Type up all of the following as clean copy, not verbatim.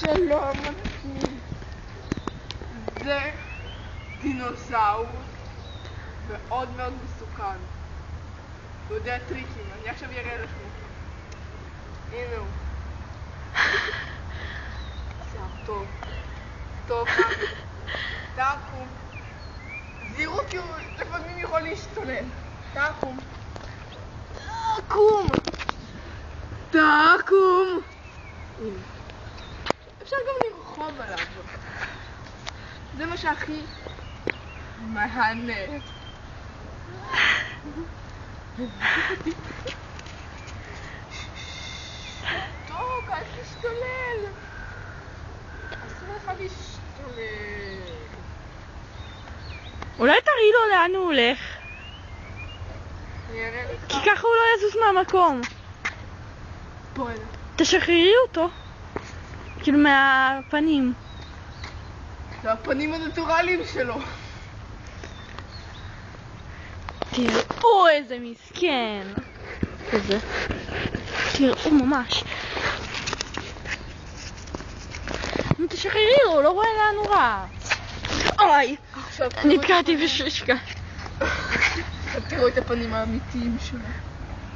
שלום, מתאים. זה דינוסאור מאוד מאוד מסוכן. הוא יודע טריקים, אני עכשיו אראה לכם אותו. הנה הוא. טוב. טוב, תקום. זירו כי הוא לפעמים יכול להשתולל. תקום. תקום. תקום. הנה. אפשר גם לרחוב עליו. זה מה שהכי מהנה. טוב, אל תשתולל. אסור לך להשתולל. אולי תראי לו לאן הוא הולך? אני אראה לך. כי ככה הוא לא יזוז מהמקום. בואי. תשחררי אותו. כאילו מהפנים. זה הפנים הנטורליים שלו. תראו איזה מסכן. איזה. תראו ממש. תשחררי לו, הוא לא רואה לאן הוא רץ. אוי, נתקעתי בשושקה. תראו את הפנים האמיתיים שלו.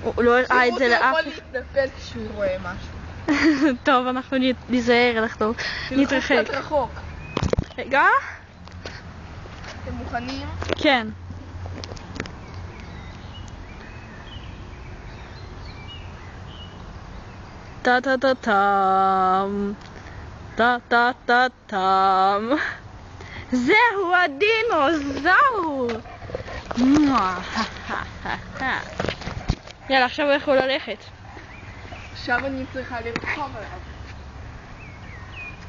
הוא לא הראה את זה לאף. הוא יכול להתנפל כשהוא רואה משהו. טוב, אנחנו ניזהר, אנחנו נתרחק. תלכו קצת רחוק. רגע? אתם מוכנים? כן. טה טה טה טם. טה טה טה טם. זהו הדינוזאור! יאללה, עכשיו הוא יכול ללכת. עכשיו אני צריכה לרחוב עליו.